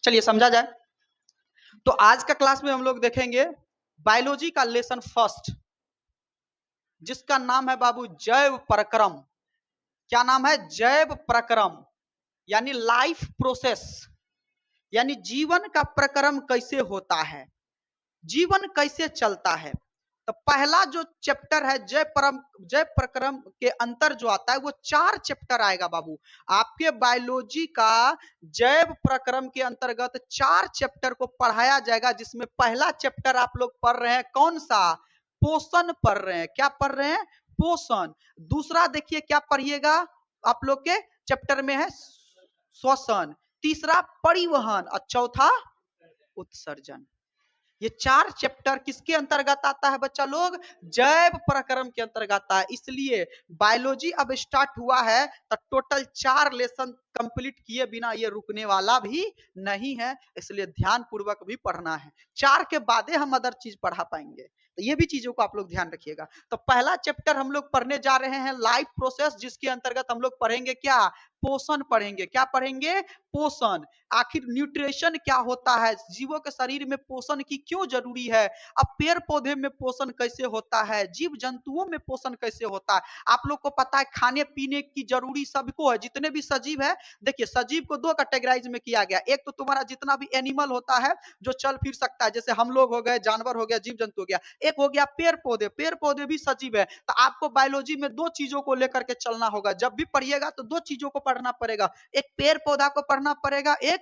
चलिए समझा जाए। तो आज का क्लास में हम लोग देखेंगे बायोलॉजी का लेसन फर्स्ट, जिसका नाम है बाबू जैव प्रक्रम। क्या नाम है? जैव प्रक्रम, यानी लाइफ प्रोसेस, यानी जीवन का प्रक्रम कैसे होता है, जीवन कैसे चलता है। तो पहला जो चैप्टर है जैव प्रक्रम के अंतर जो आता है वो 4 चैप्टर आएगा बाबू। आपके बायोलॉजी का जैव प्रक्रम के अंतर्गत 4 चैप्टर को पढ़ाया जाएगा, जिसमें पहला चैप्टर आप लोग पढ़ रहे हैं कौन सा? पोषण पढ़ रहे हैं। क्या पढ़ रहे हैं? पोषण। दूसरा देखिए क्या पढ़िएगा आप लोग के चैप्टर में है श्वसन, तीसरा परिवहन और चौथा उत्सर्जन। ये 4 चैप्टर किसके अंतर्गत आता है बच्चा लोग? जैव प्रक्रम के अंतर्गत आता है। इसलिए बायोलॉजी अब स्टार्ट हुआ है तो टोटल 4 लेसन कंप्लीट किए बिना ये रुकने वाला भी नहीं है, इसलिए ध्यान पूर्वक भी पढ़ना है। 4 के बाद हम अदर चीज पढ़ा पाएंगे, तो ये भी चीजों को आप लोग ध्यान रखिएगा। तो पहला चैप्टर हम लोग पढ़ने जा रहे हैं लाइफ प्रोसेस, जिसके अंतर्गत हम लोग पढ़ेंगे क्या? पोषण पढ़ेंगे। क्या पढ़ेंगे? पोषण। आखिर न्यूट्रिशन क्या होता है, जीवों के शरीर में पोषण की क्यों जरूरी है, अब पेड़ पौधे में पोषण कैसे होता है, जीव जंतुओं में पोषण कैसे होता है। आप लोग को पता है खाने पीने की जरूरी सबको है, जितने भी सजीव है। देखिए सजीव को 2 कैटेगराइज में किया गया। एक तो तुम्हारा जितना भी एनिमल होता है जो चल फिर सकता है, जैसे हम लोग हो गए, जानवर हो गया, जीव जंतु हो गया। एक हो गया पेड़ पौधे, पेड़ पौधे भी सजीव है। तो आपको बायोलॉजी में 2 चीजों को लेकर के चलना होगा। जब भी पढ़िएगा तो 2 चीजों को पढ़ना पड़ेगा, एक पेड़ पौधा को पढ़ना पड़ेगा, एक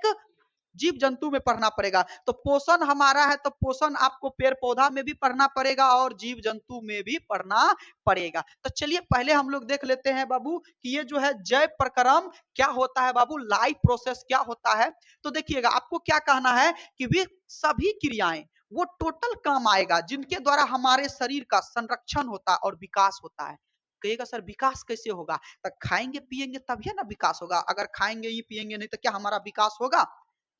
जीव जंतु में पढ़ना पड़ेगा। तो पोषण हमारा है तो पोषण आपको पेड़ पौधा में भी पढ़ना पड़ेगा और जीव जंतु में भी पढ़ना पड़ेगा। तो चलिए पहले हम लोग देख लेते हैं बाबू कि ये जो है जैव प्रक्रम क्या होता है बाबू, लाइफ प्रोसेस क्या होता है। तो देखिएगा आपको क्या कहना है कि वे सभी क्रियाएं वो टोटल काम आएगा जिनके द्वारा हमारे शरीर का संरक्षण होता है और विकास होता है। कहिएगा सर विकास कैसे होगा? तो खाएंगे पिएंगे तभी ना विकास होगा, अगर खाएंगे ही पिएंगे नहीं तो क्या हमारा विकास होगा?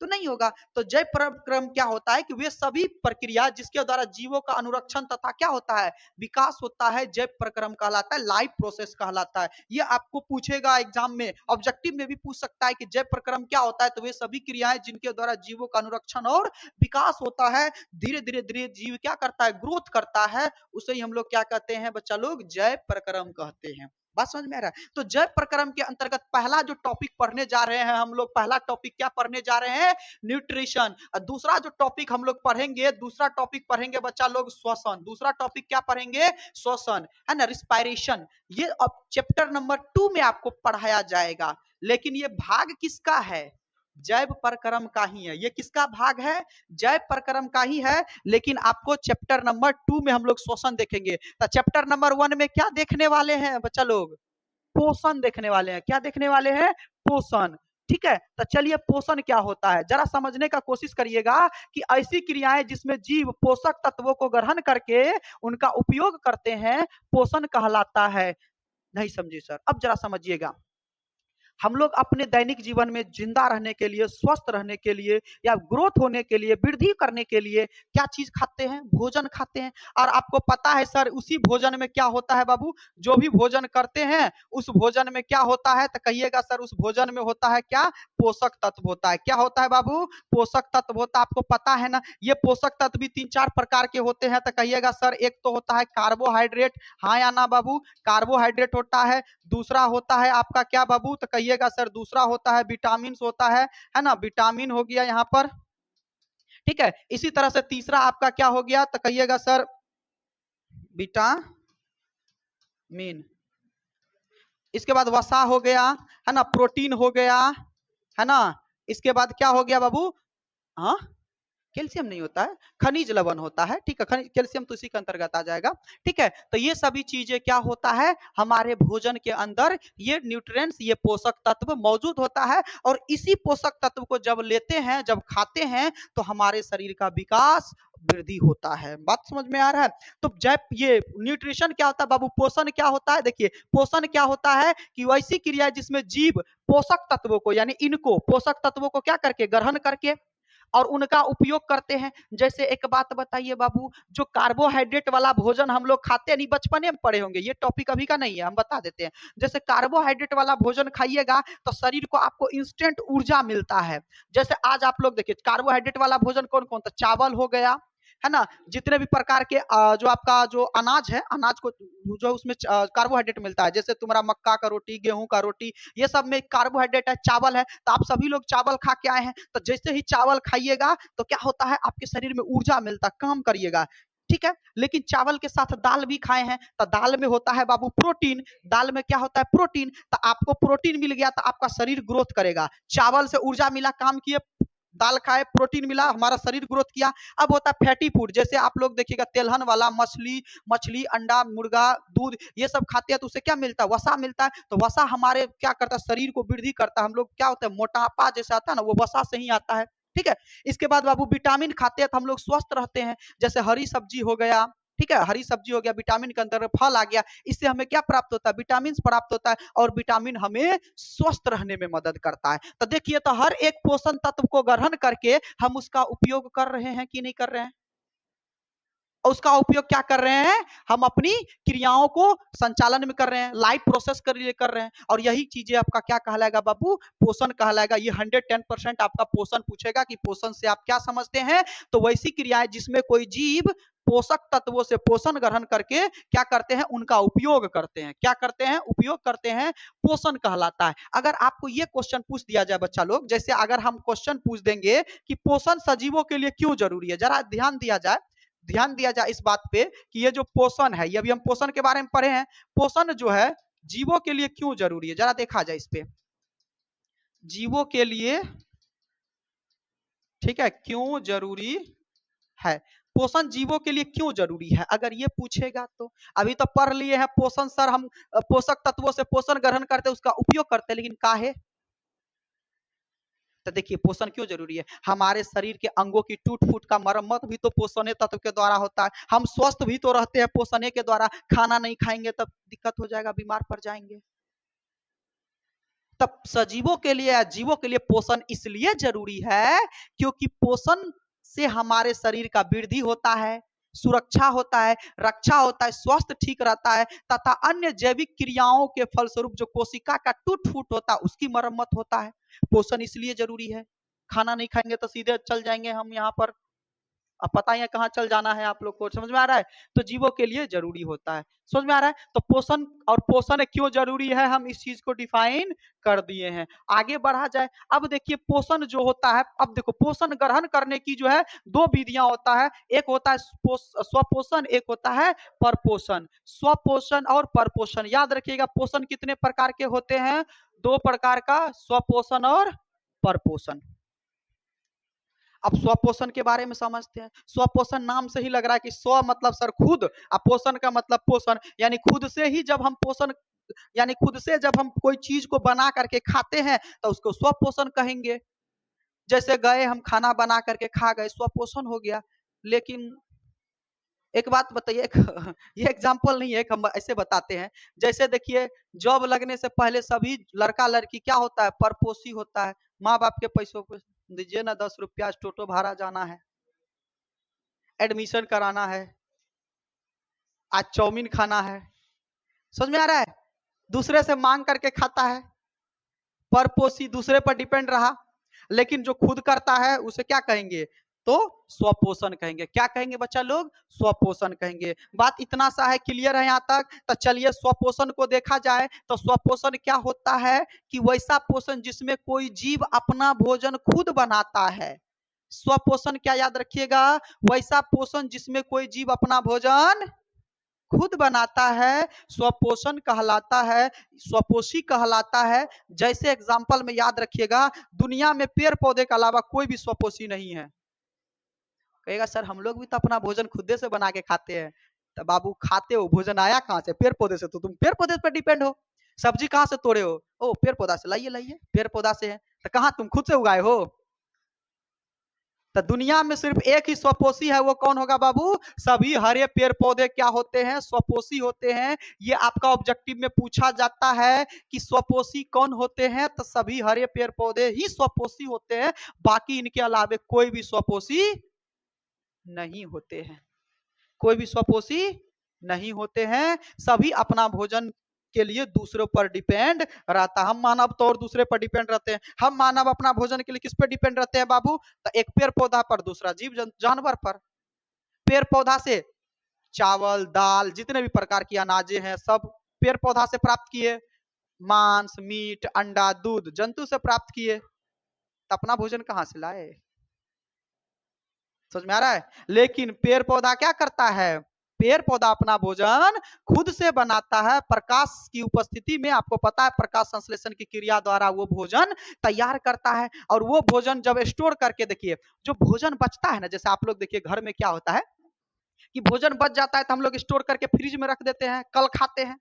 तो नहीं होगा। तो जैव प्रक्रम क्या होता है कि वे सभी प्रक्रिया जिसके द्वारा जीवों का अनुरक्षण तथा क्या होता है, विकास होता है, जैव प्रक्रम कहलाता है, लाइफ प्रोसेस कहलाता है। ये आपको पूछेगा एग्जाम में, ऑब्जेक्टिव में भी पूछ सकता है कि जैव प्रक्रम क्या होता है। तो वे सभी क्रियाएं जिनके द्वारा जीवों का अनुरक्षण और विकास होता है, धीरे धीरे धीरे जीव क्या करता है, ग्रोथ करता है, उसे ही हम लोग क्या कहते हैं बच्चा लोग, जैव प्रक्रम कहते हैं। बात समझ में आ रहा है? तो जैव प्रक्रम के अंतर्गत पहला जो टॉपिक पढ़ने जा रहे हैं हम लोग, पहला टॉपिक क्या पढ़ने जा रहे हैं? न्यूट्रिशन। और दूसरा जो टॉपिक हम लोग पढ़ेंगे, दूसरा टॉपिक पढ़ेंगे बच्चा लोग श्वसन। दूसरा टॉपिक क्या पढ़ेंगे? श्वसन, है ना, रिस्पायरेशन। ये अब चैप्टर नंबर 2 में आपको पढ़ाया जाएगा। लेकिन ये भाग किसका है? जैव प्रक्रम का ही है। ये किसका भाग है? जैव प्रक्रम का ही है। लेकिन आपको चैप्टर नंबर 2 में हम लोग श्वसन देखेंगे। तो चैप्टर नंबर 1 में क्या देखने वाले हैं बच्चा लोग? पोषण देखने वाले हैं। क्या देखने वाले हैं? पोषण। ठीक है, तो चलिए पोषण क्या होता है जरा समझने का कोशिश करिएगा कि ऐसी क्रियाएं जिसमें जीव पोषक तत्वों को ग्रहण करके उनका उपयोग करते हैं, पोषण कहलाता है। नहीं समझे सर? अब जरा समझिएगा। हम लोग अपने दैनिक जीवन में जिंदा रहने के लिए, स्वस्थ रहने के लिए या ग्रोथ होने के लिए, वृद्धि करने के लिए क्या चीज खाते हैं? भोजन खाते हैं। और आपको पता है सर उसी भोजन में क्या होता है बाबू? जो भी भोजन करते हैं उस भोजन में क्या होता है? तो कहिएगा सर उस भोजन में होता है क्या? पोषक तत्व होता है। क्या होता है बाबू? पोषक तत्व होता है। आपको पता है ना ये पोषक तत्व भी 3-4 प्रकार के होते हैं। तो कहिएगा सर एक तो होता है कार्बोहाइड्रेट, हाँ या ना बाबू? कार्बोहाइड्रेट होता है। दूसरा होता है आपका क्या बाबू? तो कहिएगा सर दूसरा होता है विटामिन होता है ना, विटामिन हो गया यहाँ पर। ठीक है, इसी तरह से तीसरा आपका क्या हो गया? तो कहिएगा सर विटामिन। इसके बाद वसा हो गया, है ना, प्रोटीन हो गया, है ना। इसके बाद क्या हो गया बाबू? हाँ, कैल्शियम नहीं होता है, खनिज लवण होता है। ठीक है, कैल्शियम तो इसी के अंतर्गत आ जाएगा। ठीक है, तो ये सभी चीजें क्या होता है हमारे भोजन के अंदर, ये न्यूट्रिएंट्स, ये पोषक तत्व मौजूद होता है। और इसी पोषक तत्व को जब लेते हैं, जब खाते हैं, तो हमारे शरीर का विकास, वृद्धि होता है। बात समझ में आ रहा है? तो जब ये न्यूट्रिशन क्या होता है बाबू, पोषण क्या होता है? देखिए पोषण क्या होता है कि वैसी क्रिया जिसमें जीव पोषक तत्वों को, यानी इनको पोषक तत्वों को क्या करके, ग्रहण करके और उनका उपयोग करते हैं। जैसे एक बात बताइए बाबू, जो कार्बोहाइड्रेट वाला भोजन हम लोग खाते नहीं, बचपने में पढ़े होंगे, ये टॉपिक अभी का नहीं है, हम बता देते हैं। जैसे कार्बोहाइड्रेट वाला भोजन खाइएगा तो शरीर को आपको इंस्टेंट ऊर्जा मिलता है। जैसे आज आप लोग देखिए कार्बोहाइड्रेट वाला भोजन कौन कौन था, चावल हो गया, है ना, जितने भी प्रकार के जो आपका जो अनाज है, अनाज को जो उसमें कार्बोहाइड्रेट मिलता है, जैसे तुम्हारा मक्का का रोटी, गेहूं का रोटी, ये सब में कार्बोहाइड्रेट है, चावल है। तो आप सभी लोग चावल खा के आए हैं, तो जैसे ही चावल खाइएगा तो क्या होता है, आपके शरीर में ऊर्जा मिलता, काम करिएगा, ठीक है। लेकिन चावल के साथ दाल भी खाए हैं, तो दाल में होता है बाबू प्रोटीन, दाल में क्या होता है, प्रोटीन। तो आपको प्रोटीन मिल गया तो आपका शरीर ग्रोथ करेगा। चावल से ऊर्जा मिला, काम किए, दाल खाए, प्रोटीन मिला, हमारा शरीर ग्रोथ किया। अब होता है फैटी फूड, जैसे आप लोग देखिएगा तेलहन वाला मछली, अंडा, मुर्गा, दूध, ये सब खाते हैं तो उससे क्या मिलता है, वसा मिलता है। तो वसा हमारे क्या करता है, शरीर को वृद्धि करता है। हम लोग क्या होता है, मोटापा जैसे आता है ना, वो वसा से ही आता है, ठीक है। इसके बाद बाबू विटामिन खाते हैं तो हम लोग स्वस्थ रहते हैं। जैसे हरी सब्जी हो गया, ठीक है, हरी सब्जी हो गया, विटामिन के अंदर फल आ गया, इससे हमें क्या प्राप्त होता है, विटामिन प्राप्त होता है, और विटामिन हमें स्वस्थ रहने में मदद करता है। तो देखिए, तो हर एक पोषण तत्व को ग्रहण करके हम उसका उपयोग कर रहे हैं कि नहीं कर रहे हैं, और उसका उपयोग क्या कर रहे हैं, हम अपनी क्रियाओं को संचालन में कर रहे हैं, लाइफ प्रोसेस कर लिए कर रहे हैं। और यही चीजें आपका क्या कहलाएगा बाबू, पोषण कहलाएगा। ये 110% आपका पोषण पूछेगा कि पोषण से आप क्या समझते हैं, तो वैसी क्रियाएं जिसमें कोई जीव पोषक तत्वों से पोषण ग्रहण करके क्या करते हैं, उनका उपयोग करते हैं, क्या करते हैं, उपयोग करते हैं, पोषण कहलाता है। अगर आपको ये क्वेश्चन पूछ दिया जाए बच्चा लोग, जैसे अगर हम क्वेश्चन पूछ देंगे कि पोषण सजीवों के लिए क्यों जरूरी है, जरा ध्यान दिया जाए इस बात पे कि ये जो पोषण है, ये अभी हम पोषण के बारे में पढ़े हैं, पोषण जो है जीवों के लिए क्यों जरूरी है, जरा देखा जाए इस पे, जीवों के लिए, ठीक है, क्यों जरूरी है, पोषण जीवों के लिए क्यों जरूरी है, अगर ये पूछेगा तो। अभी तो पढ़ लिए हैं पोषण सर, हम पोषक तत्वों से पोषण ग्रहण करते, उसका उपयोग करते, लेकिन काहे, तो देखिए पोषण क्यों जरूरी है, हमारे शरीर के अंगों की टूट फूट का मरम्मत भी तो पोषण तत्व के द्वारा होता है। हम स्वस्थ भी तो रहते हैं पोषण के द्वारा, खाना नहीं खाएंगे तब दिक्कत हो जाएगा, बीमार पड़ जाएंगे। तब सजीवों के लिए या जीवों के लिए पोषण इसलिए जरूरी है क्योंकि पोषण से हमारे शरीर का वृद्धि होता है, सुरक्षा होता है, रक्षा होता है, स्वास्थ्य ठीक रहता है, तथा अन्य जैविक क्रियाओं के फलस्वरूप जो कोशिका का टूट फूट होता है उसकी मरम्मत होता है। पोषण इसलिए जरूरी है, खाना नहीं खाएंगे तो सीधे चल जाएंगे हम यहाँ पर, अब पता ही है कहाँ चल जाना है, आप लोग को समझ में आ रहा है, तो जीवों के लिए जरूरी होता है, समझ में आ रहा है। तो पोषण और पोषण क्यों जरूरी है, हम इस चीज को डिफाइन कर दिए हैं। आगे बढ़ा जाए, अब देखिए पोषण जो होता है, अब देखो पोषण ग्रहण करने की जो है दो विधियां होता है, एक होता है स्वपोषण, एक होता है परपोषण। स्वपोषण और परपोषण, याद रखिएगा पोषण कितने प्रकार के होते हैं, दो प्रकार का, स्वपोषण और परपोषण। अब स्वपोषण के बारे में समझते हैं। स्वपोषण नाम से ही लग रहा है कि स्व मतलब सर खुद, और पोषण का मतलब पोषण, यानी खुद से ही जब हम पोषण, यानी खुद से जब हम कोई चीज को बना करके खाते हैं तो उसको स्वपोषण कहेंगे। जैसे गए हम खाना बना करके खा गए, स्वपोषण हो गया। लेकिन एक बात बताइए, ये एग्जाम्पल नहीं है, हम ऐसे बताते हैं। जैसे देखिए जॉब लगने से पहले सभी लड़का लड़की क्या होता है, परपोषी होता है, माँ बाप के पैसों को दीजिए ना 10 रुपया, टोटो भाड़ा जाना है, एडमिशन कराना है, आज चाउमीन खाना है, समझ में आ रहा है, दूसरे से मांग करके खाता है, परपोषी दूसरे पर डिपेंड रहा। लेकिन जो खुद करता है उसे क्या कहेंगे, तो स्वपोषण कहेंगे। क्या कहेंगे बच्चा लोग, स्वपोषण कहेंगे। बात इतना सा है, क्लियर है यहाँ तक। तो चलिए स्वपोषण को देखा जाए तो स्वपोषण क्या होता है कि वैसा पोषण जिसमें कोई जीव अपना भोजन खुद बनाता है। स्वपोषण क्या याद रखिएगा, वैसा पोषण जिसमें कोई जीव अपना भोजन खुद बनाता है, स्वपोषण कहलाता है, स्वपोषी कहलाता है। जैसे एग्जाम्पल में याद रखिएगा, दुनिया में पेड़ पौधे के अलावा कोई भी स्वपोषी नहीं है। कहेगा सर हम लोग भी तो अपना भोजन खुदे से बना के खाते हैं, तो बाबू खाते हो, भोजन आया कहाँ से, पेड़ पौधे से, तो तुम पेड़ पौधे पर डिपेंड हो। सब्जी कहाँ से तोड़े हो, ओ पेड़ पौधा से, लाइए लाइए, पेड़ पौधा से है, तो कहाँ तुम खुद से उगाए हो। तो दुनिया में सिर्फ एक ही स्वपोषी है, वो कौन होगा बाबू? सभी हरे पेड़ पौधे क्या होते हैं? स्वपोषी होते हैं। ये आपका ऑब्जेक्टिव में पूछा जाता है कि स्वपोषी कौन होते हैं, तो सभी हरे पेड़ पौधे ही स्वपोषी होते हैं, बाकी इनके अलावे कोई भी स्वपोषी नहीं होते हैं। कोई भी स्वपोषी नहीं होते हैं, सभी अपना भोजन के लिए दूसरों पर डिपेंड रहता है। हम मानव तो और दूसरे पर डिपेंड रहते हैं। हम मानव अपना भोजन के लिए किस पे डिपेंड रहते हैं बाबू? तो एक पेड़ पौधा पर, दूसरा जीव जानवर पर। पेड़ पौधा से चावल दाल जितने भी प्रकार की अनाजे हैं सब पेड़ पौधा से प्राप्त किए। मांस मीट अंडा दूध जंतु से प्राप्त किए, तो अपना भोजन कहां से लाए? समझ में आ रहा है? लेकिन पेड़ पौधा क्या करता है? पेड़ पौधा अपना भोजन खुद से बनाता है, प्रकाश की उपस्थिति में। आपको पता है प्रकाश संश्लेषण की क्रिया द्वारा वो भोजन तैयार करता है। और वो भोजन जब स्टोर करके, देखिए जो भोजन बचता है ना, जैसे आप लोग देखिए घर में क्या होता है कि भोजन बच जाता है तो हम लोग स्टोर करके फ्रिज में रख देते हैं, कल खाते हैं।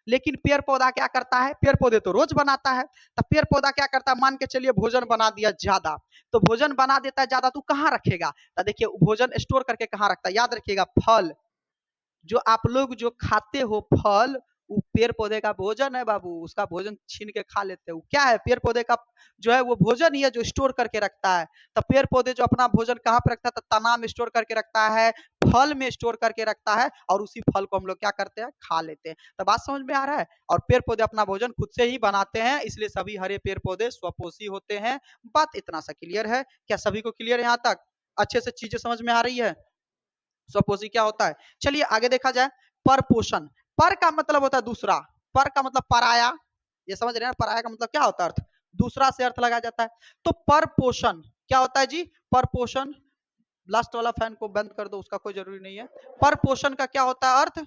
लेकिन पेड़ पौधा क्या करता है? पेड़ पौधे तो रोज बनाता है। तो पेड़ पौधा क्या करता है? मान के चलिए भोजन बना दिया ज्यादा, तो भोजन बना देता है ज्यादा, तो कहाँ रखेगा? तो देखिए भोजन स्टोर करके कहाँ रखता है? याद रखिएगा, फल जो आप लोग जो खाते हो फल, वो पेड़ पौधे का भोजन है बाबू। उसका भोजन छीन के खा लेते हैं। वो क्या है? पेड़ पौधे का जो है वो भोजन ही है जो स्टोर करके रखता है। तो पेड़ पौधे जो अपना भोजन कहाँ पे रखता है? तो तना में स्टोर करके रखता है, फल में स्टोर करके रखता है, और उसी फल को हम लोग क्या करते हैं? खा लेते हैं। तो बात समझ में आ रहा है? और पेड़ पौधे अपना भोजन खुद से ही बनाते हैं, इसलिए सभी हरे पेड़ पौधे स्वपोषी होते हैं। बात इतना सा क्लियर है? क्या सभी को क्लियर है? यहाँ तक अच्छे से चीजें समझ में आ रही है? स्वपोषी क्या होता है? चलिए आगे देखा जाए। पर पोषण, पर का मतलब होता है दूसरा, पर का मतलब पराया। ये समझ रहे हैं? पराया का मतलब क्या होता है? अर्थ, दूसरा से अर्थ लगाया जाता है। तो पर पोषण क्या होता है जी? पर पोषण, लास्ट वाला फैन को बंद कर दो, उसका कोई जरूरी नहीं है। पर पोषण का क्या होता है अर्थ?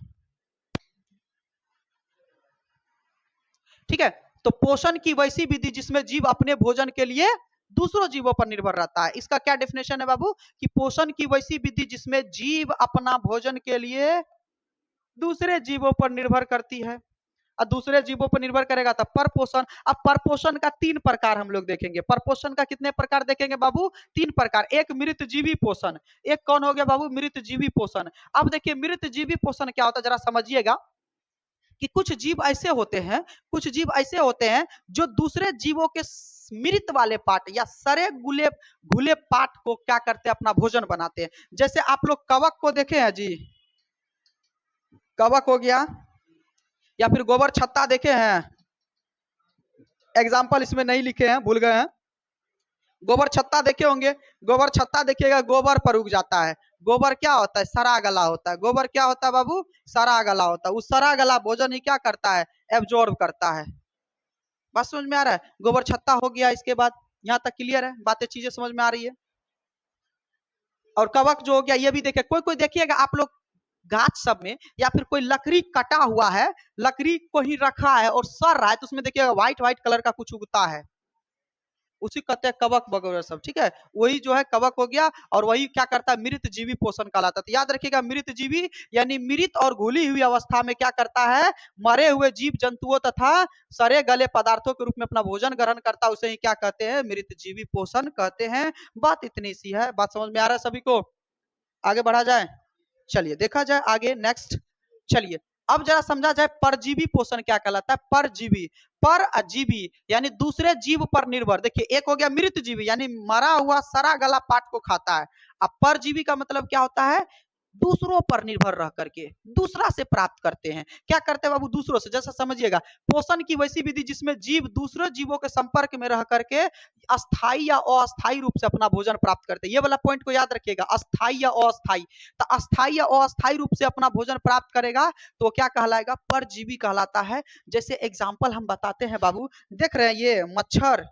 ठीक है, तो पोषण की वैसी विधि जिसमें जीव अपने भोजन के लिए दूसरों जीवों पर निर्भर रहता है। इसका क्या डेफिनेशन है बाबू? कि पोषण की वैसी विधि जिसमें जीव अपना भोजन के लिए दूसरे जीवों पर निर्भर करती है। और दूसरे जीवों पर निर्भर करेगा तब परपोषण। अब परपोषण का 3 प्रकार हम लोग देखेंगे। परपोषण का कितने प्रकार देखेंगे बाबू? 3 प्रकार। एक मृत जीवी पोषण, एक कौन हो गया बाबू? मृत जीवी पोषण। अब देखिए मृत जीवी पोषण क्या होता है, जरा समझिएगा कि कुछ जीव ऐसे होते हैं, कुछ जीव ऐसे होते हैं जो दूसरे जीवों के मृत वाले पार्ट या सड़े गुले घुले पार्ट को क्या करते हैं? अपना भोजन बनाते हैं। जैसे आप लोग कवक को देखे हैं जी, कवक हो गया, या फिर गोबर छत्ता देखे हैं? एग्जाम्पल इसमें नहीं लिखे हैं, भूल गए हैं। गोबर छत्ता देखे होंगे। गोबर छत्ता देखिएगा, गोबर पर उग जाता है। गोबर क्या होता है? सड़ा गला होता है। गोबर क्या होता है बाबू? सड़ा गला होता है। उस सड़ा गला भोजन ही क्या करता है? एब्जॉर्ब करता है। बात समझ में आ रहा है? गोबर छत्ता हो गया। इसके बाद यहाँ तक क्लियर है? बातें चीजें समझ में आ रही है? और कवक जो हो गया, ये भी देखिए, कोई कोई देखिएगा आप लोग गाछ सब में, या फिर कोई लकड़ी कटा हुआ है, लकड़ी को ही रखा है और सड़ रहा है, तो उसमें देखिएगा व्हाइट व्हाइट कलर का कुछ उगता है, उसी कहते हैं कवक वगैरह सब। ठीक है, वही जो है कवक हो गया। और वही क्या करता है? मृत जीवी पोषण कहलाता है। तो याद रखिएगा, मृत जीवी यानी मृत और घुली हुई अवस्था में क्या करता है? मरे हुए जीव जंतुओं तथा सड़े गले पदार्थों के रूप में अपना भोजन ग्रहण करता है। उसे ही क्या कहते हैं? मृत जीवी पोषण कहते हैं। बात इतनी सी है। बात समझ में आ रहा है सभी को? आगे बढ़ा जाए, चलिए देखा जाए आगे नेक्स्ट। चलिए अब जरा समझा जाए परजीवी पोषण क्या कहलाता है। परजीवी, पर अजीवी यानी दूसरे जीव पर निर्भर। देखिए एक हो गया मृत जीवी यानी मरा हुआ सड़ा गला पार्ट को खाता है। अब परजीवी का मतलब क्या होता है? दूसरों पर निर्भर रह करके दूसरा से प्राप्त करते हैं। क्या करते हैं बाबू? दूसरों से। जैसा समझिएगा, पोषण की वैसी विधि जिसमें जीव दूसरे जीवों के संपर्क में रह करके अस्थाई या अस्थाई रूप से अपना भोजन प्राप्त करते हैं। ये वाला पॉइंट को याद रखिएगा, अस्थाई या अस्थाई। तो अस्थाई या अस्थाई रूप से अपना भोजन प्राप्त करेगा तो क्या कहलाएगा? परजीवी कहलाता है। जैसे एग्जाम्पल हम बताते हैं बाबू, देख रहे हैं ये मच्छर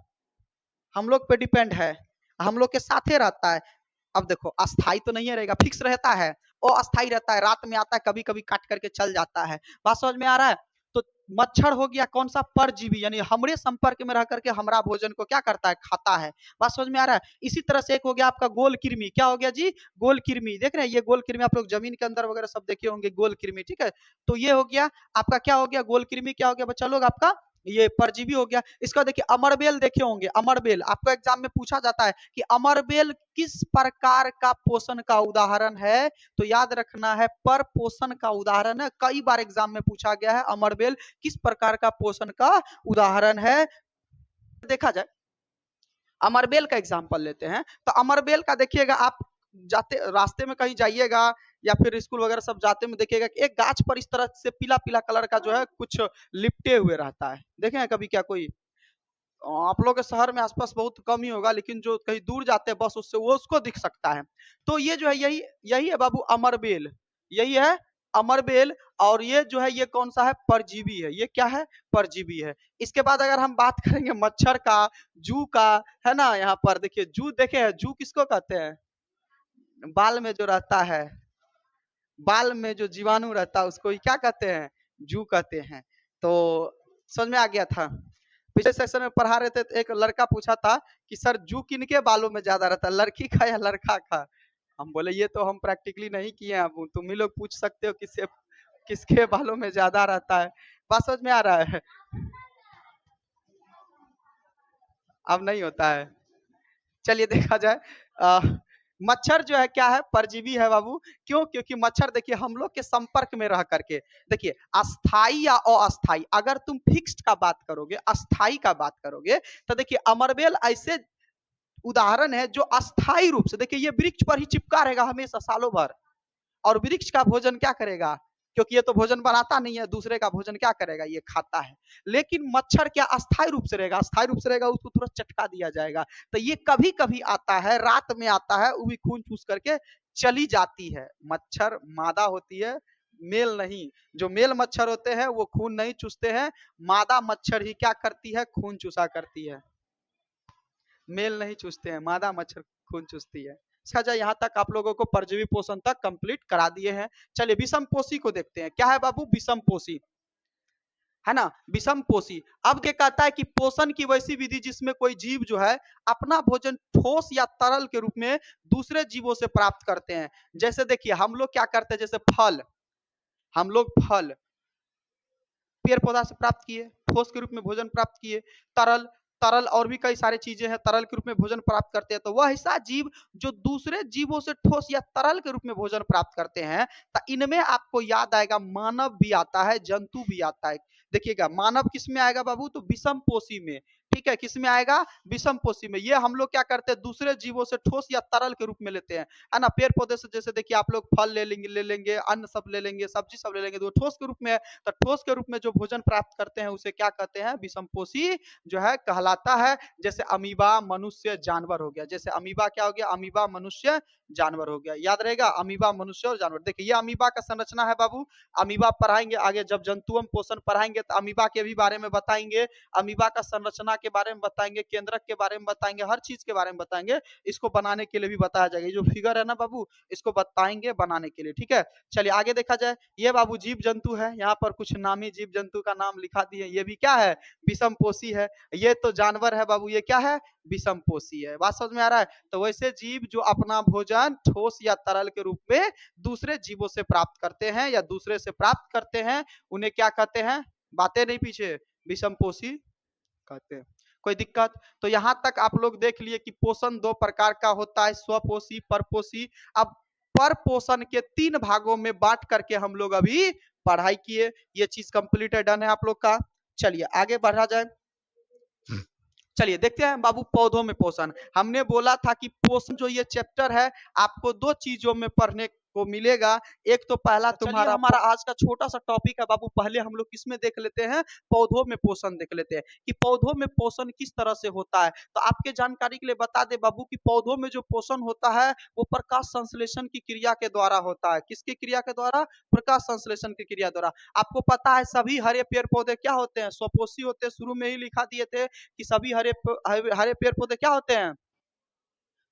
हम लोग पे डिपेंड है, हम लोग के साथे रहता है। अब देखो अस्थाई तो नहीं रहेगा, फिक्स रहता है, और अस्थाई रहता है, रात में आता है, कभी कभी काट करके चल जाता है। बात समझ में आ रहा है? तो मच्छर हो गया कौन सा? परजीवी यानी हमरे संपर्क में रह करके हमारा भोजन को क्या करता है? खाता है। बात समझ में आ रहा है? इसी तरह से एक हो गया आपका गोल कृमि। क्या हो गया जी? गोल कृमि। देख रहे हैं ये गोल कृमि, आप लोग जमीन के अंदर वगैरह सब देखे होंगे गोल कृमि। ठीक है, तो ये हो गया आपका क्या हो गया? गोल कृमि क्या हो गया बच्चा लोग? आपका ये परजीवी हो गया। इसका देखिए अमरबेल देखे होंगे, अमरबेल आपको एग्जाम में पूछा जाता है कि अमरबेल किस प्रकार का पोषण का उदाहरण है, तो याद रखना है पर पोषण का उदाहरण है। कई बार एग्जाम में पूछा गया है अमरबेल किस प्रकार का पोषण का उदाहरण है। देखा जाए अमरबेल का एग्जाम्पल लेते हैं, तो अमरबेल का देखिएगा, आप जाते रास्ते में कहीं जाइएगा या फिर स्कूल वगैरह सब जाते में देखिएगा कि एक गाछ पर इस तरह से पीला पीला कलर का जो है कुछ लिपटे हुए रहता है, देखे हैं कभी क्या कोई? आप लोग के शहर में आसपास बहुत कम ही होगा, लेकिन जो कहीं दूर जाते हैं बस उससे वो उसको दिख सकता है। तो ये जो है यही यही है बाबू अमरबेल, यही है अमरबेल। और ये जो है ये कौन सा है? परजीवी है। ये क्या है? परजीवी है। इसके बाद अगर हम बात करेंगे मच्छर का, जू का, है ना, यहाँ पर देखिए जू देखे हैं, जू किसको कहते हैं? बाल में जो रहता है, बाल में जो जीवाणु रहता है उसको ही क्या कहते हैं? जू कहते हैं। तो समझ में आ गया था। पिछले सेक्शन में पढ़ा रहे थे तो एक लड़का पूछा था कि सर जू किनके बालों में ज्यादा रहता है, लड़की का या लड़का का? हम बोले ये तो हम प्रैक्टिकली नहीं किए हैं, अब तुम ही लोग पूछ सकते हो किससे किसके बालों में ज्यादा रहता है। बात समझ में आ रहा है? अब नहीं होता है। चलिए देखा जाए, मच्छर जो है क्या है? परजीवी है बाबू। क्यों? क्योंकि मच्छर देखिए हम लोग के संपर्क में रह करके, देखिए अस्थाई या अस्थाई, अगर तुम फिक्स्ड का बात करोगे, अस्थाई का बात करोगे, तो देखिए अमरबेल ऐसे उदाहरण है जो अस्थाई रूप से, देखिए ये वृक्ष पर ही चिपका रहेगा हमेशा सालों भर, और वृक्ष का भोजन क्या करेगा? क्योंकि ये तो भोजन बनाता नहीं है, दूसरे का भोजन क्या करेगा? ये खाता है। लेकिन मच्छर क्या अस्थाई रूप से रहेगा? अस्थाई रूप से रहेगा, उसको तुरंत चटका दिया जाएगा। तो ये कभी कभी आता है, रात में आता है, वो भी खून चूस करके चली जाती है। मच्छर मादा होती है, मेल नहीं। जो मेल मच्छर होते हैं वो खून नहीं चूसते हैं, मादा मच्छर ही क्या करती है? खून चूसा करती है। मेल नहीं चूसते हैं, मादा मच्छर खून चूसती है। अच्छा, यहाँ तक आप लोगों को परजीवी पोषण तक कंप्लीट करा दिए हैं। चलिए विषम पोषी को देखते हैं। क्या है बाबू? विषम पोषी, है ना, विषम पोषी। अब ये कहता है कि पोषण की वैसी विधि जिसमें कोई जीव जो है अपना भोजन ठोस या तरल के रूप में दूसरे जीवों से प्राप्त करते हैं। जैसे देखिए हम लोग क्या करते हैं, जैसे फल, हम लोग फल पेड़ पौधा से प्राप्त किए, ठोस के रूप में भोजन प्राप्त किए, तरल, तरल और भी कई सारी चीजें हैं, तरल के रूप में भोजन प्राप्त करते हैं। तो वह ऐसा जीव जो दूसरे जीवों से ठोस या तरल के रूप में भोजन प्राप्त करते हैं, तो इनमें आपको याद आएगा मानव भी आता है, जंतु भी आता है। देखिएगा मानव किस में आएगा बाबू? तो विषम पोषी में। ठीक है, किस में आएगा? विषम पोषी में। ये हम लोग क्या करते हैं? दूसरे जीवों से ठोस या तरल के रूप में लेते हैं, है ना। पेड़ पौधे से जैसे देखिए आप लोग फल ले लेंगे, अन्न सब ले लेंगे, सब्जी सब ले लेंगे, तो ठोस के रूप में है। तो ठोस के रूप में जो भोजन प्राप्त करते हैं उसे क्या कहते हैं? विषमपोषी जो है कहलाता है। जैसे अमीबा, मनुष्य, जानवर हो गया। जैसे अमीबा क्या हो गया? अमीबा, मनुष्य, जानवर हो गया। याद रहेगा, अमीबा, मनुष्य और जानवर। देखिए ये अमीबा का संरचना है बाबू। अमीबा पढ़ाएंगे आगे, जब जंतुओं पोषण पढ़ाएंगे तो अमीबा के भी बारे में बताएंगे, अमीबा का संरचना के बारे में बताएंगे, केंद्रक के बारे में बताएंगे, हर चीज के बारे में बताएंगे। इसको बनाने के लिए भी बताया जाएगा। ये जो फिगर है ना बाबू, इसको बताएंगे बनाने के लिए। ठीक है, चलिए आगे देखा जाए। ये बाबू जीव जंतु है, यहाँ पर कुछ नामी जीव जंतु का नाम लिखा दिए। ये भी क्या है? विषम पोषी है। ये तो जानवर है बाबू, ये क्या है? विषम पोषी है। बात समझ में आ रहा है? तो वैसे जीव जो अपना भोजन ठोस या तरल के रूप में दूसरे जीवों से प्राप्त करते हैं या दूसरे से प्राप्त करते हैं, उन्हें क्या कहते हैं? बातें नहीं पीछे, विषम पोषी कहते हैं। कोई दिक्कत? तो यहाँ तक आप लोग देख लिए कि पोषण दो प्रकार का होता है, स्वपोषी, परपोषी। अब पर पोषण के 3 भागों में बांट करके हम लोग अभी पढ़ाई किए। ये चीज कंप्लीट है, डन है आप लोग का। चलिए आगे बढ़ा जाए। चलिए देखते हैं बाबू पौधों में पोषण। हमने बोला था कि पोषण जो ये चैप्टर है आपको 2 चीजों में पढ़ने को मिलेगा। एक तो पहला तुम्हारा हमारा आज का छोटा सा टॉपिक है बाबू। पहले हम लोग किसमें देख लेते हैं? पौधों में पोषण देख लेते हैं कि पौधों में पोषण किस तरह से होता है। तो आपके जानकारी के लिए बता दे बाबू कि पौधों में जो पोषण होता है वो प्रकाश संश्लेषण की क्रिया के द्वारा होता है। किसकी क्रिया के द्वारा? प्रकाश संश्लेषण की क्रिया द्वारा। आपको पता है सभी हरे पेड़ पौधे क्या होते हैं? स्वपोषी होते हैं। शुरू में ही लिखा दिए थे कि सभी हरे पेड़ पौधे क्या होते हैं?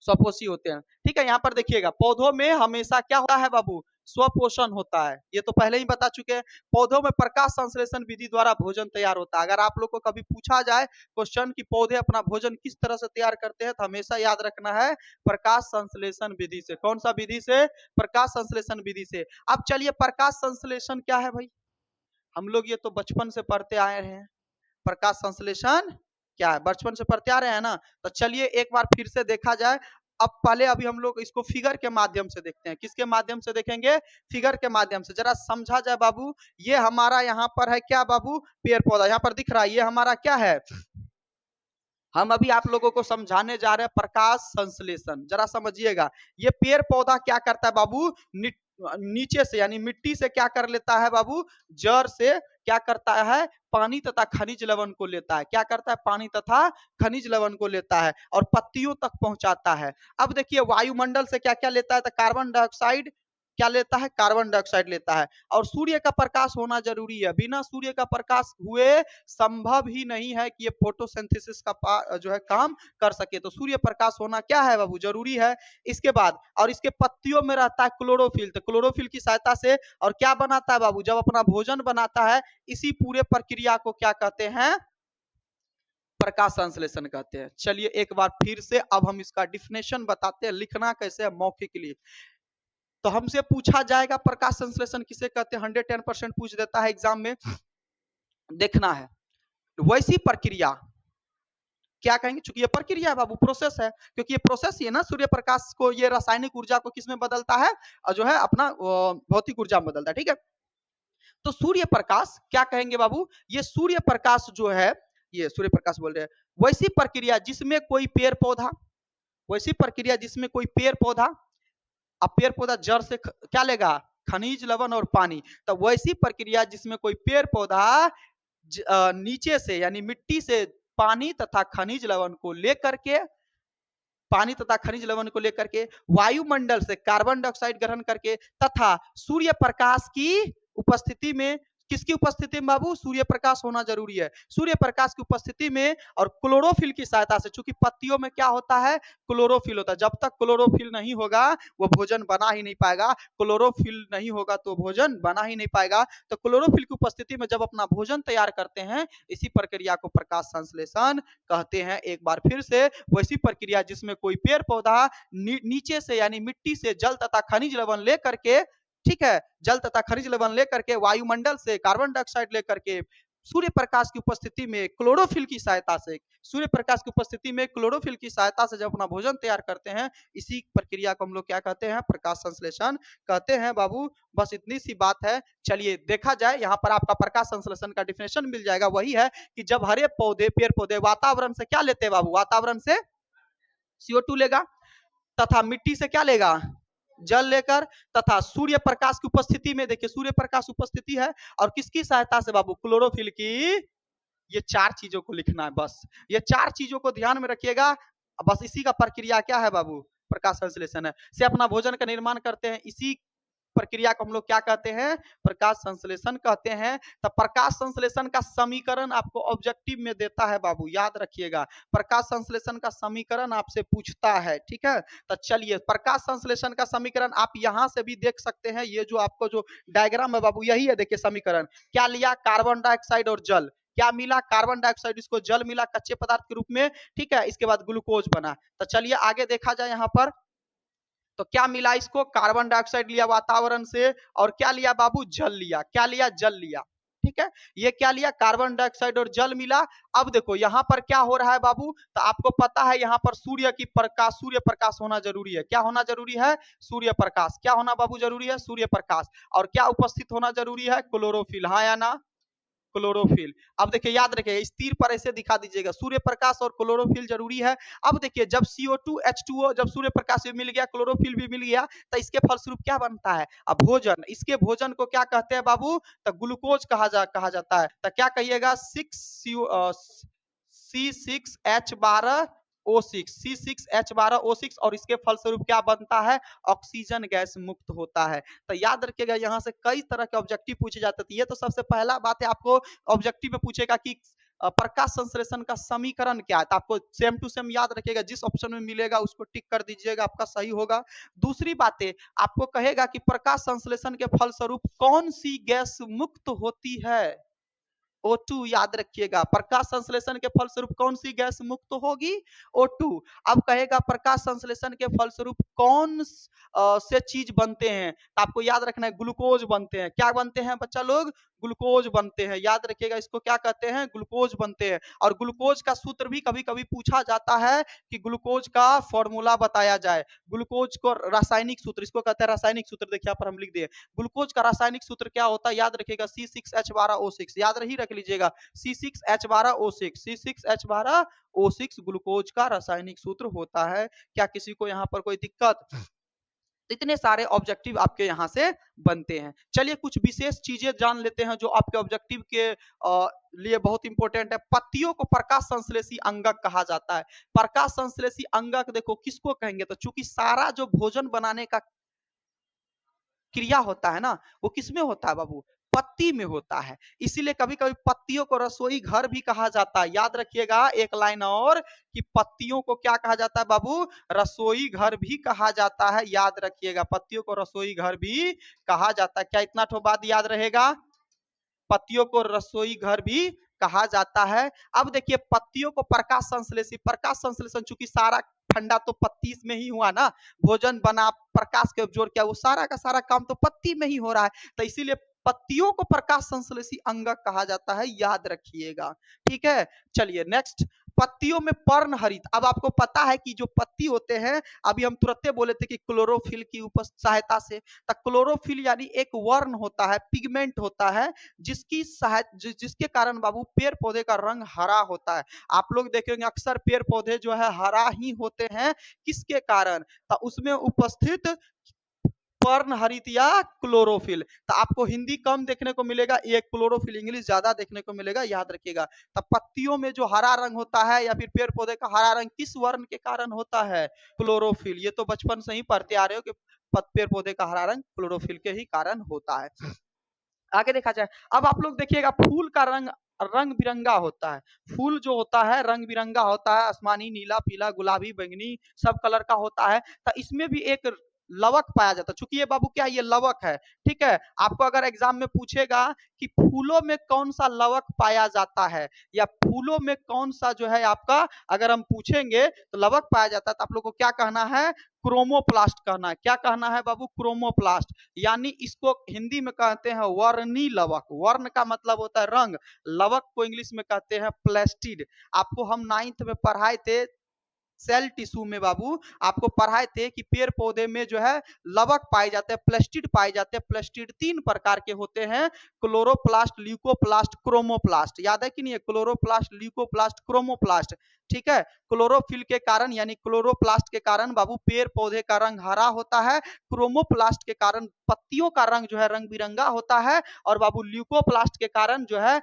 स्वपोषी होते हैं। ठीक है, यहाँ पर देखिएगा पौधों में हमेशा क्या होता है बाबू? स्वपोषण होता है। ये तो पहले ही बता चुके हैं। पौधों में प्रकाश संश्लेषण विधि द्वारा भोजन तैयार होता है। अगर आप लोग को कभी पूछा जाए क्वेश्चन कि पौधे अपना भोजन किस तरह से तैयार करते हैं, तो हमेशा याद रखना है प्रकाश संश्लेषण विधि से। कौन सा विधि से? प्रकाश संश्लेषण विधि से। अब चलिए प्रकाश संश्लेषण क्या है भाई? हम लोग ये तो बचपन से पढ़ते आए हैं, प्रकाश संश्लेषण क्या है, बचपन से पढ़ते आ रहे हैं ना। तो चलिए एक बार फिर से देखा जाए। अब पहले अभी हम लोग इसको फिगर के माध्यम से देखते हैं। किसके माध्यम से देखेंगे, फिगर के माध्यम से। जरा समझा जाए बाबू, ये हमारा यहाँ पर है क्या बाबू, पेड़ पौधा यहाँ पर दिख रहा है, ये हमारा क्या है, हम अभी आप लोगों को समझाने जा रहे हैं प्रकाश संश्लेषण। जरा समझिएगा, ये पेड़ पौधा क्या करता है बाबू, नीचे से यानी मिट्टी से क्या कर लेता है बाबू, जड़ से क्या करता है, पानी तथा खनिज लवण को लेता है। क्या करता है, पानी तथा खनिज लवण को लेता है और पत्तियों तक पहुंचाता है। अब देखिए वायुमंडल से क्या क्या लेता है, तो कार्बन डाइऑक्साइड क्या लेता है, कार्बन डाइऑक्साइड लेता है। और सूर्य का प्रकाश होना जरूरी है, बिना सूर्य का प्रकाश हुए संभव ही नहीं है कि ये फोटोसिंथेसिस का जो है काम कर सके। तो सूर्य प्रकाश होना क्या है बाबू, जरूरी है। इसके बाद और इसके पत्तियों में रहता है क्लोरोफिल। तो क्लोरोफिल की सहायता से और क्या बनाता है बाबू, जब अपना भोजन बनाता है, इसी पूरे प्रक्रिया को क्या कहते हैं, प्रकाश संश्लेषण कहते हैं। चलिए एक बार फिर से अब हम इसका डिफिनेशन बताते हैं, लिखना कैसे है मौखिक के लिए। तो हमसे पूछा जाएगा प्रकाश संश्लेषण किसे कहते हैं, 110% पूछ देता है एग्जाम में, देखना है। वैसी प्रक्रिया क्या कहेंगे, चूंकि ये प्रक्रिया है बाबू, प्रोसेस है, क्योंकि ये प्रोसेस ही है ना, सूर्य प्रकाश को, ये रासायनिक ऊर्जा को किसमें बदलता है, जो है अपना भौतिक ऊर्जा में बदलता है, ठीक है। तो सूर्य प्रकाश क्या कहेंगे बाबू, ये सूर्य प्रकाश जो है, ये सूर्य प्रकाश बोल रहे हैं, वैसी प्रक्रिया जिसमें कोई पेड़ पौधा, वैसी प्रक्रिया जिसमें कोई पेड़ पौधा, अब पेड़ पौधा जड़ से क्या लेगा, खनिज लवण और पानी। तो वैसी प्रक्रिया जिसमें कोई पेड़ पौधा नीचे से यानी मिट्टी से पानी तथा खनिज लवण को लेकर के, पानी तथा खनिज लवण को लेकर के वायुमंडल से कार्बन डाइऑक्साइड ग्रहण करके तथा सूर्य प्रकाश की उपस्थिति में, किसकी उपस्थिति में बाबू, सूर्य प्रकाश होना जरूरी है, सूर्य प्रकाश की उपस्थिति में और क्लोरोफिल की सहायता से, चूंकि पत्तियों में क्या होता है, क्लोरोफिल होता है। जब तक क्लोरोफिल नहीं होगा वो भोजन बना ही नहीं पाएगा, क्लोरोफिल नहीं होगा तो भोजन बना ही नहीं पाएगा। तो क्लोरोफिल की उपस्थिति में जब अपना भोजन तैयार करते हैं, इसी प्रक्रिया को प्रकाश संश्लेषण कहते हैं। एक बार फिर से, वैसी प्रक्रिया जिसमें कोई पेड़ पौधा नीचे से यानी मिट्टी से जल तथा खनिज लवण लेकर के, ठीक है, जल तथा खनिज लवण लेकर के, वायुमंडल से कार्बन डाइऑक्साइड लेकर के, सूर्य प्रकाश की उपस्थिति में क्लोरोफिल की सहायता से, सूर्य प्रकाश की उपस्थिति में क्लोरोफिल की सहायता से जब अपना भोजन तैयार करते हैं, इसी प्रक्रिया को हम लोग क्या कहते हैं, प्रकाश संश्लेषण कहते हैं बाबू। बस इतनी सी बात है। चलिए देखा जाए, यहाँ पर आपका प्रकाश संश्लेषण का डिफिनेशन मिल जाएगा, वही है कि जब हरे पौधे, पेड़ पौधे वातावरण से क्या लेते हैं बाबू, वातावरण से CO2 लेगा तथा मिट्टी से क्या लेगा, जल लेकर, तथा सूर्य प्रकाश की उपस्थिति में, देखिए सूर्य प्रकाश उपस्थिति है और किसकी सहायता से बाबू, क्लोरोफिल की। ये चार चीजों को लिखना है बस, ये चार चीजों को ध्यान में रखिएगा। बस इसी का प्रक्रिया क्या है बाबू, प्रकाश संश्लेषण है, से अपना भोजन का निर्माण करते हैं। इसी प्रक्रिया को हम लोग क्या कहते हैं, प्रकाश संश्लेषण कहते हैं। तो प्रकाश संश्लेषण का समीकरण आपको ऑब्जेक्टिव में देता है बाबू, याद रखिएगा, प्रकाश संश्लेषण का समीकरण आपसे पूछता है, ठीक है। तो चलिए प्रकाश संश्लेषण का समीकरण आप यहां से भी देख सकते हैं, ये जो आपको जो डायग्राम है बाबू, यही है, देखिए समीकरण क्या लिया, कार्बन डाइऑक्साइड और जल, क्या मिला, कार्बन डाइऑक्साइड, इसको जल मिला कच्चे पदार्थ के रूप में, ठीक है। इसके बाद ग्लूकोज बना। तो चलिए आगे देखा जाए, यहाँ पर तो क्या मिला, इसको कार्बन डाइऑक्साइड लिया वातावरण से, और क्या लिया बाबू, जल लिया, क्या लिया, जल लिया, ठीक है। ये क्या लिया, कार्बन डाइऑक्साइड और जल मिला। अब देखो यहाँ पर क्या हो रहा है बाबू, तो आपको पता है यहाँ पर सूर्य की प्रकाश, सूर्य प्रकाश होना जरूरी है। क्या होना जरूरी है, सूर्य प्रकाश। क्या होना बाबू जरूरी है, सूर्य प्रकाश। और क्या उपस्थित होना जरूरी है, क्लोरोफिल, हाँ या ना, क्लोरोफिल। अब देखिए याद रखिए, इस तीर पर ऐसे दिखा दीजिएगा, सूर्य प्रकाश और क्लोरोफिल जरूरी है। अब देखिए जब CO2 H2O, जब सूर्य प्रकाश भी मिल गया, क्लोरोफिल भी मिल गया, तो इसके फलस्वरूप क्या बनता है, अब भोजन। इसके भोजन को क्या कहते हैं बाबू, तो ग्लूकोज कहा जाता है। तो क्या कहिएगा, C6H12O6, C6H12O6, और इसके फलस्वरूप क्या बनता है, ऑक्सीजन गैस मुक्त होता है। तो याद रखिएगा, यहाँ से कई तरह के ऑब्जेक्टिव पूछे जाते हैं। ये तो सबसे पहला बात है, आपको ऑब्जेक्टिव में पूछेगा कि प्रकाश संश्लेषण का समीकरण क्या है, तो आपको सेम टू सेम याद रखिएगा, जिस ऑप्शन में मिलेगा उसको टिक कर दीजिएगा, आपका सही होगा। दूसरी बातें आपको कहेगा कि प्रकाश संश्लेषण के फलस्वरूप कौन सी गैस मुक्त होती है, O2 याद रखिएगा। प्रकाश संश्लेषण के फलस्वरूप कौन सी गैस मुक्त होगी? O2। अब कहेगा प्रकाश संश्लेषण के फलस्वरूप कौन से चीज बनते हैं? तो आपको याद रखना है ग्लूकोज बनते हैं। क्या बनते हैं बच्चा लोग? ग्लूकोज बनते हैं। याद रखिएगा इसको क्या कहते हैं? ग्लूकोज बनते हैं। और ग्लूकोज का सूत्र भी कभी कभी पूछा जाता है कि ग्लूकोज का फॉर्मूला बताया जाए। ग्लूकोज को रासायनिक सूत्र, इसको कहते हैं रासायनिक सूत्र। देखिए यहाँ पर हम लिख दिए ग्लूकोज का रासायनिक सूत्र क्या होता है? याद रखिएगा C6H12O6। याद रही रख लीजिएगा C6H12O6। C6H12O6 ग्लूकोज का रासायनिक सूत्र होता है। क्या किसी को यहाँ पर कोई दिक्कत? इतने सारे ऑब्जेक्टिव आपके यहाँ से बनते हैं। चलिए कुछ विशेष चीजें जान लेते हैं जो आपके ऑब्जेक्टिव के लिए बहुत इंपॉर्टेंट है। पत्तियों को प्रकाश संश्लेषी अंगक कहा जाता है। प्रकाश संश्लेषी अंगक देखो किसको कहेंगे? तो चूंकि सारा जो भोजन बनाने का क्रिया होता है ना, वो किसमें होता है बाबू? पत्ती में होता है। इसीलिए कभी कभी पत्तियों को रसोई घर भी कहा जाता है। याद रखिएगा एक लाइन और कि पत्तियों को क्या कहा जाता है बाबू? रसोई घर भी कहा जाता है। याद रखिएगा पत्तियों को रसोई घर भी कहा जाता है। क्या इतना ठो बात याद रहेगा? पत्तियों को रसोई घर भी कहा जाता है। अब देखिए पत्तियों को प्रकाश संश्लेषण चूंकि सारा ठंडा तो पत्ती में ही हुआ ना, भोजन बना, प्रकाश के जोर किया, वो सारा का सारा काम तो पत्ती में ही हो रहा है। तो इसीलिए पत्तियों को प्रकाश संश्लेषी अंगक कहा जाता है। याद रखिएगा, ठीक है। चलिए नेक्स्ट, पत्तियों में पर्णहरित। अब आपको पता है कि जो पत्ती होते हैं, अभी हम तुरंत बोले थे कि क्लोरोफिल की सहायता से, तो क्लोरोफिल यानी एक वर्ण होता है, पिगमेंट होता है, जिसके कारण बाबू पेड़ पौधे का रंग हरा होता है। आप लोग देखेंगे अक्सर पेड़ पौधे जो है हरा ही होते हैं। किसके कारण? तो उसमें उपस्थित पर्णहरित या क्लोरोफिल। तो आपको हिंदी कम देखने को मिलेगा, ये क्लोरोफिल इंग्लिश ज्यादा देखने को मिलेगा। याद रखिएगा। तो पत्तियों में जो हरा रंग होता है या फिर पेड़ पौधे का हरा रंग किस वर्ण के कारण होता है? क्लोरोफिल। ये तो बचपन से ही पढ़ते आ रहे हो कि पेड़ पौधे का हरा रंग क्लोरोफिल के ही कारण होता है। आगे देखा जाए, अब आप लोग देखिएगा फूल का रंग रंग बिरंगा होता है। फूल जो होता है रंग बिरंगा होता है, आसमानी, नीला, पीला, गुलाबी, बैंगनी, सब कलर का होता है। तो इसमें भी एक लवक पाया जाता है। चूंकि ये बाबू क्या, ये लवक है, ठीक है। आपको अगर एग्जाम में पूछेगा कि फूलों में कौन सा लवक पाया जाता है, या फूलों में कौन सा जो है आपका, अगर हम पूछेंगे तो लवक पाया जाता है, तो आप लोग को क्या कहना है? क्रोमोप्लास्ट कहना है। क्या कहना है बाबू? क्रोमोप्लास्ट। यानी इसको हिंदी में कहते हैं वर्णी लवक। वर्ण का मतलब होता है रंग, लवक को इंग्लिश में कहते हैं प्लास्टिड। आपको हम 9th में पढ़ाए थे सेल टिश्यू में बाबू, आपको पढ़ाए थे कि पेड़ पौधे में जो है लवक पाए जाते हैं, प्लास्टिड पाए जाते हैं। प्लास्टिड 3 प्रकार के होते हैं, क्लोरोप्लास्ट, ल्यूकोप्लास्ट, क्रोमोप्लास्ट। याद है कि नहीं? क्लोरोप्लास्ट, ल्यूकोप्लास्ट, क्रोमोप्लास्ट, ठीक है। क्लोरोफिल के कारण यानी क्लोरोप्लास्ट के कारण बाबू पेड़ पौधे का रंग हरा होता है। क्रोमोप्लास्ट के कारण पत्तियों का रंग जो है रंग बिरंगा होता है। और बाबू ल्यूकोप्लास्ट के कारण जो है,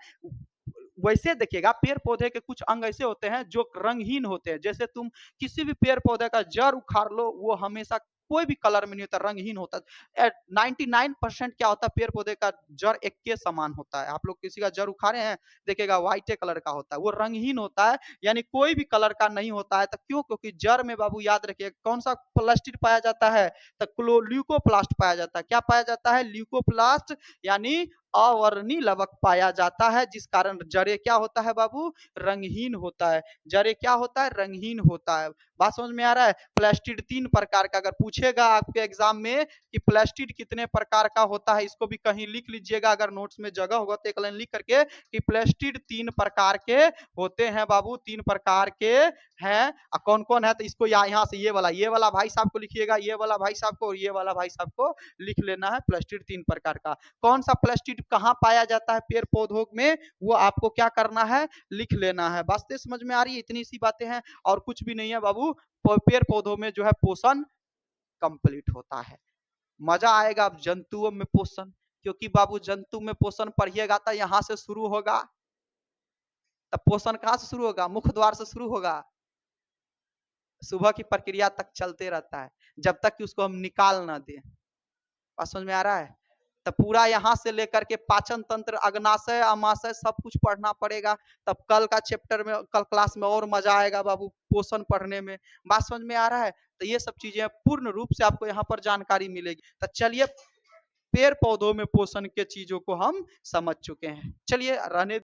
वैसे देखिएगा पेड़ पौधे के कुछ अंग ऐसे होते हैं जो रंगहीन होते हैं। जैसे तुम किसी भी पेड़ पौधे का जड़ उखाड़ लो, वो हमेशा कोई भी कलर में नहीं होता, रंगहीन होता है। 99% क्या होता है, पेड़ पौधे का जड़ एक के समान होता है। आप लोग किसी का जड़ उखाड़े हैं, देखिएगा व्हाइट कलर का होता है, वो रंगहीन होता है, यानी कोई भी कलर का नहीं होता है। तो क्यों? क्योंकि जड़ में बाबू याद रखिए कौन सा प्लास्टिड पाया जाता है? तो ल्यूकोप्लास्ट पाया जाता है। क्या पाया जाता है? ल्यूकोप्लास्ट, यानी अवर्णी लवक पाया जाता है, जिस कारण जड़े क्या होता है बाबू? रंगहीन होता है। जड़े क्या होता है? रंगहीन होता है। बात समझ में आ रहा है? प्लास्टिड 3 प्रकार का, अगर पूछेगा आपके एग्जाम में कि प्लास्टिड कितने प्रकार का होता है, इसको भी कहीं लिख लीजिएगा, अगर नोट्स में जगह होगा तो एक लाइन लिख करके कि प्लास्टिड 3 प्रकार के होते हैं बाबू, 3 प्रकार के हैं। कौन कौन है? तो इसको यहाँ से ये वाला भाई साहब को लिखिएगा, ये वाला भाई साहब को और ये वाला भाई साहब को लिख लेना है। प्लास्टिड 3 प्रकार का। कौन सा प्लास्टिड कहाँ पाया जाता है पेड़ पौधों में, वो आपको क्या करना है? लिख लेना है। बातें समझ में आ रही है? इतनी सी बातें हैं और कुछ भी नहीं है बाबू। पेड़ पौधों में जो है पोषण कंप्लीट होता है। मजा आएगा अब जंतुओं में पोषण, क्योंकि बाबू जंतु में पोषण पढ़िएगा तो यहाँ से शुरू होगा। तब पोषण कहाँ से शुरू होगा? मुख द्वार से शुरू होगा। सुबह की प्रक्रिया तक चलते रहता है, जब तक कि उसको हम निकाल ना दें। बात समझ में आ रहा है? तो पूरा यहाँ से लेकर के पाचन तंत्र, अग्नाशय, अमाशय सब कुछ पढ़ना पड़ेगा। तब कल का चैप्टर में, कल क्लास में और मजा आएगा बाबू पोषण पढ़ने में। बात समझ में आ रहा है? तो ये सब चीजें पूर्ण रूप से आपको यहाँ पर जानकारी मिलेगी। तो चलिए पेड़ पौधों में पोषण के चीजों को हम समझ चुके हैं। चलिए रहने